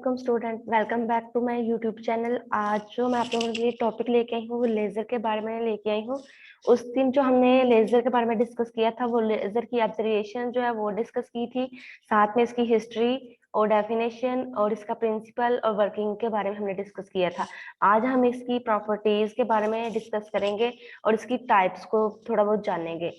वालेकुम student, welcome back to my YouTube channel. आज जो मैं आप लोगों के लिए टॉपिक लेके आई हूँ वो लेजर के बारे में लेके आई हूँ। उस दिन जो हमने लेजर के बारे में डिस्कस किया था वो लेजर की ऑब्जर्वेशन जो है वो डिस्कस की थी, साथ में इसकी हिस्ट्री और डेफिनेशन और इसका प्रिंसिपल और वर्किंग के बारे में हमने डिस्कस किया था। आज हम इसकी प्रॉपर्टीज के बारे में डिस्कस करेंगे और इसकी टाइप्स को थोड़ा बहुत जानेंगे।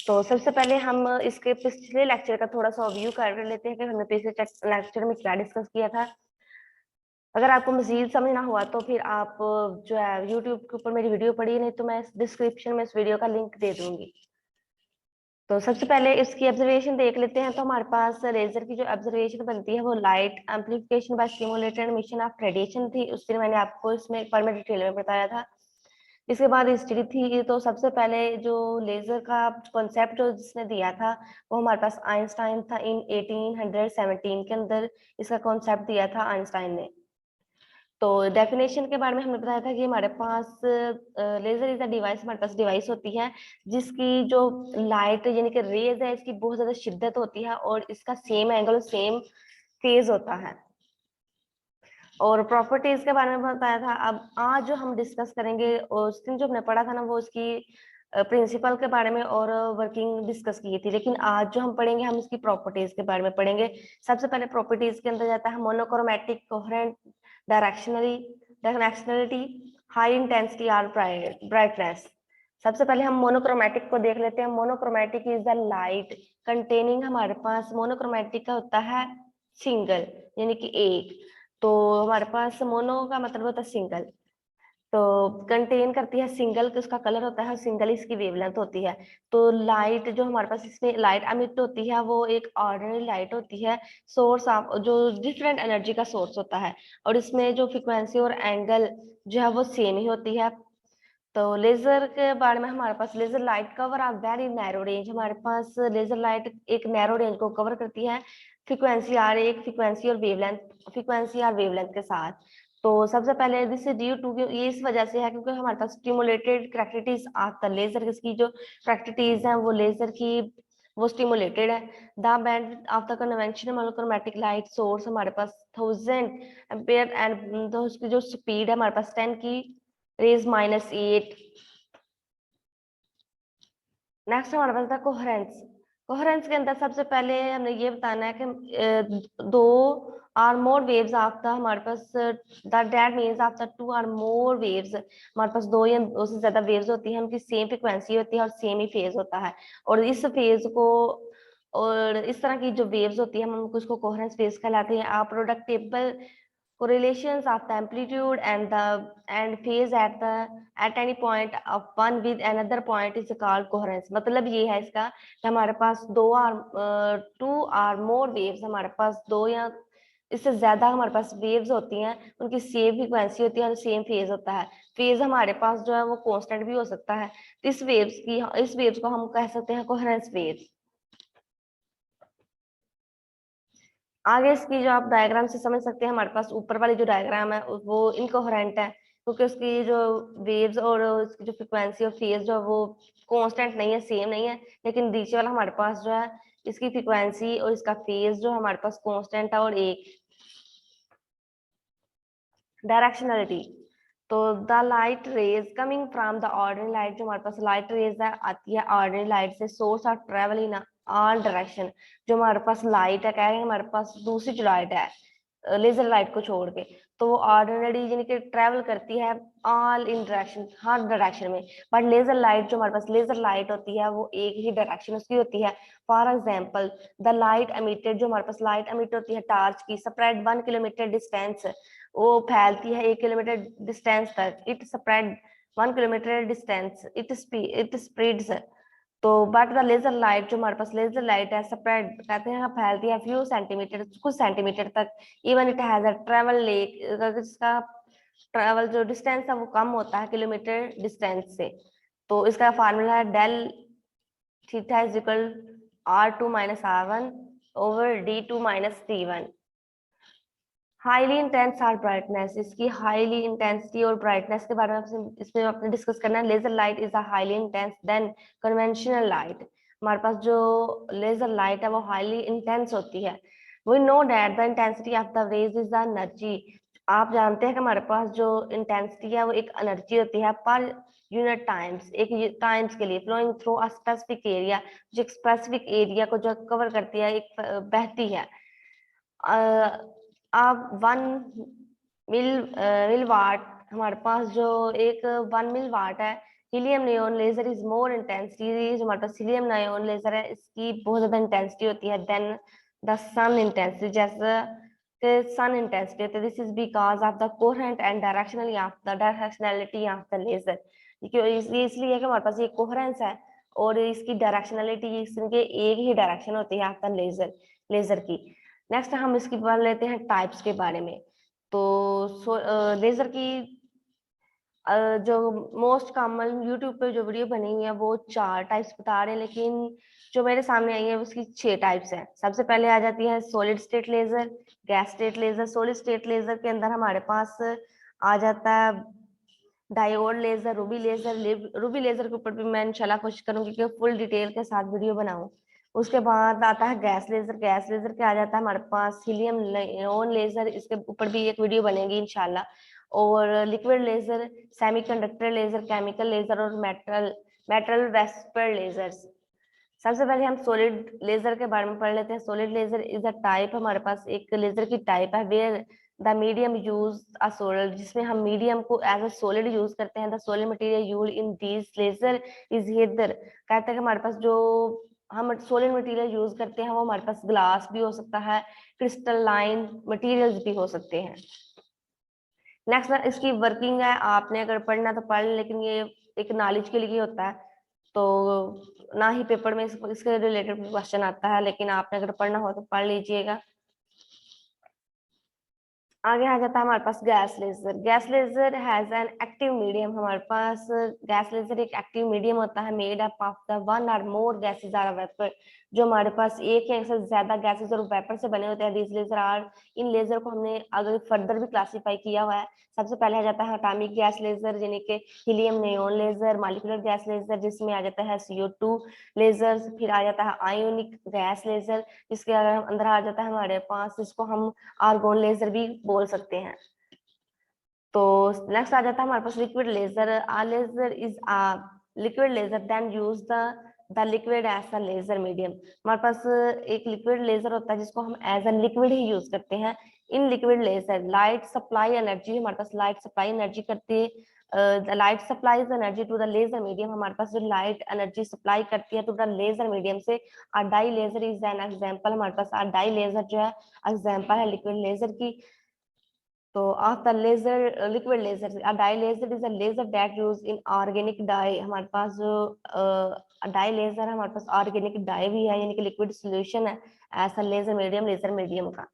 तो सबसे पहले हम इसके पिछले लेक्चर का थोड़ा सा ओवरव्यू कर लेते हैं कि हमने पिछले लेक्चर में क्या डिस्कस किया था। अगर आपको मजीद समझ ना हुआ तो फिर आप जो है यूट्यूब के ऊपर मेरी वीडियो पढ़िए, नहीं तो मैं डिस्क्रिप्शन में इस वीडियो का लिंक दे दूंगी। तो सबसे पहले इसकी ऑब्जर्वेशन देख लेते हैं। तो हमारे पास लेजर की जो ऑब्जर्वेशन बनती है वो light amplification by stimulated emission of radiation थी। उस दिन मैंने आपको इसमें एक बार में डिटेल में बताया था। इसके बाद हिस्ट्री थी। तो सबसे पहले जो लेजर का कॉन्सेप्ट जो जिसने दिया था वो हमारे पास आइंस्टाइन था। इन 1817 के अंदर इसका कॉन्सेप्ट दिया था आइंस्टाइन ने। तो डेफिनेशन के बारे में हमने बताया था कि हमारे पास लेजर इज अ डिवाइस, हमारे पास डिवाइस होती है जिसकी जो लाइट यानी कि रेज है इसकी बहुत ज्यादा शिद्दत होती है और इसका सेम एंगल और सेम फेज होता है। और प्रॉपर्टीज के बारे में बताया था। अब आज जो हम डिस्कस करेंगे उस दिन जो हमने पढ़ा था ना वो इसकी प्रिंसिपल के बारे में और वर्किंग डिस्कस की थी, लेकिन आज जो हम पढ़ेंगे हम इसकी प्रॉपर्टीज के बारे में पढ़ेंगे। सबसे पहले प्रॉपर्टीज के अंदर जाता है monochromatic, coherent, directionality, high intensity और ब्राइटनेस। सबसे पहले हम मोनोक्रोमैटिक को देख लेते हैं। Monochromatic is the light containing, हमारे पास मोनोक्रोमैटिक का होता है सिंगल यानी कि एक। तो हमारे पास मोनो का मतलब होता है सिंगल, तो कंटेन करती है सिंगल, उसका कलर होता है सिंगल, इसकी वेवलेंथ होती है। तो लाइट जो हमारे पास इसमें लाइट अमिट होती है वो एक ऑर्डिनरी लाइट होती है, सोर्स ऑफ जो डिफरेंट एनर्जी का सोर्स होता है। और इसमें जो फ्रिक्वेंसी और एंगल जो है वो सेम ही होती है। तो लेजर के बारे में हमारे पास लेजर लाइट कवर आ वेरी नैरो रेंज, हमारे पास लेजर लाइट एक नैरो रेंज को कवर करती है फ्रीक्वेंसी आर, एक फ्रीक्वेंसी आर वेवलेंथ के साथ। तो सबसे पहले दिस इज ड्यू टू, ये इस वजह से है क्योंकि हमारे पास stimulated characteristics of the laser, इसकी जो करैक्टरिस्टिक्स हैं वो लेजर की वो स्टिमुलेटेड है। The band of the conventional monochromatic light source हमारे पास 1000 एम्पेयर एंड तो उसकी जो स्पीड है हमारे पास 10 की रेज -8। नेक्स्ट हमारे पास था कोहेरेंस। कोहेरेंस के अंदर सबसे पहले हमने ये बताना है कि दो or more waves of the हमारे पास that means of the two or more waves, हमारे पास दो या दो से ज्यादा वेव्स होती है, उनकी सेम फ्रिक्वेंसी होती है और सेम ही फेज होता है। और इस फेज को और इस तरह की जो वेव्स होती है हम उसको कोहेरेंस फेज कहलाते हैं। आप प्रोडक्टेबल correlations of the amplitude and phase at any point of one with another point is called coherence। मतलब ये है इसका कि हमारे पास टू आर मोर वेव्स, हमारे पास दो या इससे ज्यादा हमारे पास वेव्स होती हैं, उनकी सेम फ्रीक्वेंसी होती है और सेम फेज होता है। फेज हमारे पास जो है वो कांस्टेंट भी हो सकता है। इस वेव्स को हम कह सकते हैं कोहेरेंस वेव्स। आगे इसकी जो आप डायग्राम से समझ सकते हैं, हमारे पास ऊपर वाली जो डायग्राम है वो इनकोहेरेंट है क्योंकि उसकी जो वेव्स और उसकी जो फ्रिक्वेंसी और फेज जो है वो कांस्टेंट नहीं है, सेम नहीं है। लेकिन नीचे वाला हमारे पास जो है इसकी फ्रिक्वेंसी और इसका फेज जो हमारे पास कांस्टेंट है और एक डायरेक्शनलिटी। तो the light rays coming from the ordinary light, जो हमारे पास लाइट रेज है आती है ऑर्डिनरी लाइट से, source of travel in all direction. जो हमारे पास लाइट है, कह रहे हैं हमारे पास दूसरी जो लाइट है लेजर लाइट को छोड़ के, तो वो ऑर्डिनरी यानी कि ट्रेवल करती है all in direction, her direction में। बट लेजर लाइट जो हमारे पास लेजर लाइट होती है वो एक ही डायरेक्शन उसकी होती है। For example the light emitted, जो हमारे पास लाइट एमिट होती है टॉर्च की, स्प्रेड 1 किलोमीटर डिस्टेंस, वो फैलती है 1 किलोमीटर डिस्टेंस तक। It spread 1 kilometre distance, it spreads. तो बट द लेजर लाइट, जो हमारे पास लेजर लाइट है स्प्रेड कहते हैं फैलती है फ्यू सेंटीमीटर, कुछ सेंटीमीटर तक। Even it has a travel lake, इसका ट्रेवल जो डिस्टेंस है वो कम होता है किलोमीटर डिस्टेंस से। तो इसका फार्मूला है del theta is equal R2 - R1 over D2 - D1। Highly intense or brightness, इसकी हाईली इंटेंसिटी और ब्राइटनेस के बारे में इसमें आपने डिस्कस करना है। Laser light is a highly intense than conventional light, हमारे पास जो लेजर लाइट है वो हाईली इंटेंस होती है we know that the intensity of the rays is the energy. आप जानते हैं कि हमारे पास जो इंटेंसिटी है वो एक एनर्जी होती है पर यूनिट टाइम्स, एक टाइम्स के लिए, flowing through a specific area, जो एक स्पेसिफिक एरिया को जो कवर करती है, एक बहती है। अब 1 मिल वाट हमारे पास जो एक 1 मिल वाट है, helium neon laser is more intensity, जो हमारे पास हीलियम नियॉन लेजर है इसकी बहुत ज्यादा इंटेंसिटी होती है देन द सन इंटेंसिटी, जैसा कि सन इंटेंसिटी होती है। This is because of the coherent and directionality of the laser. ये इसलिए है कि हमारे पास ये कोहेरेंस है और इसकी डायरेक्शनलिटी, इसके एक ही डायरेक्शन होती है आपका लेजर की। नेक्स्ट हम इसकी पढ़ लेते हैं टाइप्स के बारे में। तो लेजर की जो मोस्ट कॉमन यूट्यूब पे जो वीडियो बनी हुई है वो 4 टाइप्स बता रहे हैं, लेकिन जो मेरे सामने आई है उसकी 6 टाइप्स हैं। सबसे पहले आ जाती है solid state laser, gas state laser. Solid state laser के अंदर हमारे पास आ जाता है डायोड लेजर, रूबी लेजर के ऊपर भी मैं इंशाल्लाह कोशिश करूंगी कि फुल डिटेल के साथ वीडियो बनाऊं। उसके बाद आता है गैस लेजर। गैस लेजर के आ जाता है हमारे पास हीलियम नियॉन लेजर, इसके ऊपर भी एक वीडियो बनेगी इंशाल्लाह। और liquid laser, semiconductor laser, chemical laser और मेटल वेस्पर लेजर्स। सबसे पहले हम सॉलिड लेजर के बारे में पढ़ लेते हैं। Solid laser is a type, हमारे पास एक लेजर की टाइप है where the medium use a solid, जिसमें हम मीडियम को एज अ सॉलिड यूज करते हैं। The solid material used in this laser is either, कहते हैं कि हमारे पास जो हम सॉलिड मटेरियल यूज करते हैं वो हमारे पास ग्लास भी हो सकता है, क्रिस्टलाइन मटेरियल्स भी हो सकते हैं। नेक्स्ट इसकी वर्किंग है, आपने अगर पढ़ना तो पढ़, लेकिन ये एक नॉलेज के लिए होता है, तो ना ही पेपर में इसके रिलेटेड क्वेश्चन आता है, लेकिन आपने अगर पढ़ना हो तो पढ़ लीजिएगा। आगे आ जाता है हमारे पास gas laser. Gas laser has an active medium, हमारे पास गैस लेजर एक एक्टिव मीडियम होता है made up of the one or more gases are vapour, जो हमारे पास एक या से ज्यादा गैसेस और वेपर से बने होते हैं। दिस लेजर आर, इन लेजर को हमने आगे फर्दर भी क्लासीफाई किया हुआ है। सबसे पहले आ जाता है एटॉमिक गैस लेजर, यानी कि helium neon laser, molecular gas laser जिसमें आ जाता है CO2 लेजर, फिर आ जाता है आयोनिक गैस लेजर जिसके अंदर आ जाता है हमारे पास, इसको हम आर्गोन लेजर भी बोल सकते हैं। तो नेक्स्ट आ जाता है हमारे पास liquid laser. A laser is a liquid laser then use the liquid as a laser medium, हमारे पास एक लिक्विड लेजर होता है जिसको हम एज अ लिक्विड ही यूज करते हैं। In liquid laser light supply energy, हमारे पास लाइट सप्लाई एनर्जी करती है, light supplies energy to the laser medium, हमारे पास जो लाइट एनर्जी सप्लाई करती है टू द लेजर मीडियम से। A dye laser is an example, हमारे पास आ डाई लेजर जो है एग्जांपल है लिक्विड लेजर की। तो of the laser liquid laser, a dye laser is a laser that used in organic dye, हमारे पास जो डाई लेजर है हमारे पास ऑर्गेनिक डाई भी है, यानी कि लिक्विड सॉल्यूशन है ऐसा लेजर मीडियम का।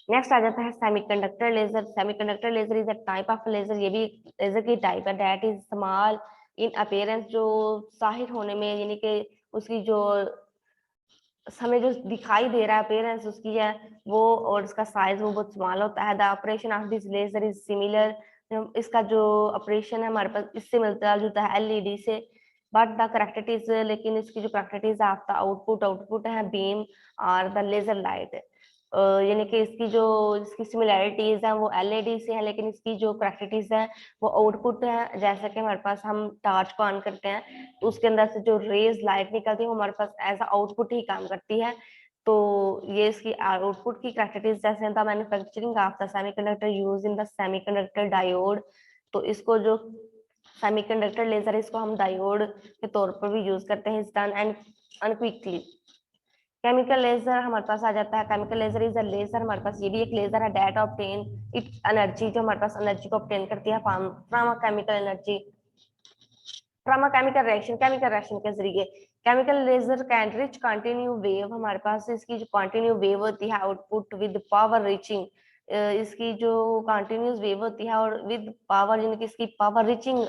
नेक्स्ट आ जाता है semiconductor laser. Semiconductor laser is a type of laser, ये भी लेजर की टाइप है। That is small in appearance, जो जाहिर होने में यानी कि उसकी जो हमें जो दिखाई दे रहा है अपीयरेंस उसकी है वो, और इसका साइज वो बहुत स्मॉल होता है। The operation of this laser is similar, इसका जो ऑपरेशन है हमारे पास इससे मिलता जुलता है LED से। बट द करेक्टरिटीज, लेकिन इसकी जो करेक्टरिटीज है आपका आउटपुट है बीम और द लेजर लाइट, यानी कि इसकी सिमिलैरिटीज है वो LED से है, लेकिन इसकी जो करेक्टरिटीज है वो आउटपुट है। जैसा कि हमारे पास हम टॉर्च को ऑन करते हैं तो उसके अंदर से जो रेज लाइट निकलती है वो हमारे पास एज आउटपुट ही काम करती है। तो ये इसकी आउटपुट की करेक्टरिटीज जैसे the manufacturing of the semiconductor use in the semiconductor diode, तो इसको जो सेमीकंडक्टर लेजर है इसको हम डायोड के तौर पर भी यूज करते हैं। डन एंड अनक्विकली। केमिकल लेजर हमारे पास आ जाता है। Chemical laser is a laser, हमारे पास ये भी एक लेजर है। डेट ऑब्टेन इट एनर्जी, जो हमारे पास एनर्जी को ऑब्टेन करती है from chemical energy, from a chemical reaction के जरिए। Chemical laser can reach continue wave, हमारे पास इसकी जो कंटिन्यू वेव होती है आउटपुट विद पावर रीचिंग, इसकी जो कंटिन्यूस वेव होती है और विद पावर यानी कि इसकी पावर रीचिंग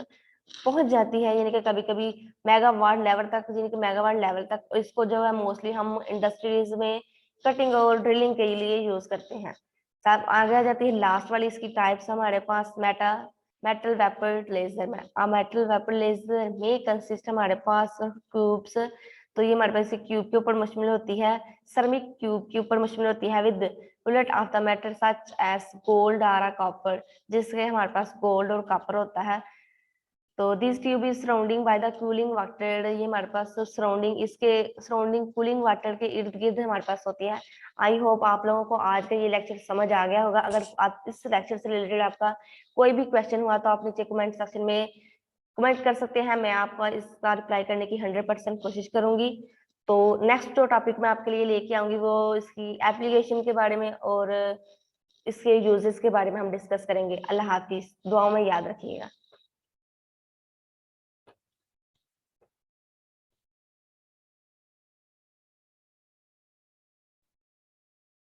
पहुंच जाती है, यानी कि कभी कभी मेगावाट लेवल तक, यानी कि मेगावाट लेवल तक। इसको जो है मोस्टली हम इंडस्ट्रीज में कटिंग और ड्रिलिंग के लिए यूज करते हैं। साथ आगे आ जाती है लास्ट वाली इसकी टाइप्स हमारे पास मेटल वेपर लेजर में। मेटल वेपर लेजर में कंसिस्ट हमारे पास क्यूब्स, तो ये हमारे पास क्यूब के ऊपर मुश्तमिल होती है, सेरेमिक क्यूब के ऊपर मुश्तमिल होती है with bullet of the matter such as gold और कॉपर, जिसके हमारे पास गोल्ड और कॉपर होता है। तो this tube is surrounding by the cooling water, ये हमारे पास सराउंडिंग, इसके सराउंडिंग कूलिंग वाटर के इर्द गिर्द हमारे पास होती है। आई होप आप लोगों को आज का ये लेक्चर समझ आ गया होगा। अगर आप इस लेक्चर से रिलेटेड आपका कोई भी क्वेश्चन हुआ तो आप नीचे कमेंट सेक्शन में कमेंट कर सकते हैं, मैं आपका इसका रिप्लाई करने की 100% कोशिश करूंगी। तो नेक्स्ट जो टॉपिक मैं आपके लिए लेके आऊंगी वो इसकी एप्लीकेशन के बारे में और इसके यूजेस के बारे में हम डिस्कस करेंगे। अल्लाह हाफिज, दुआओं में याद रखिएगा।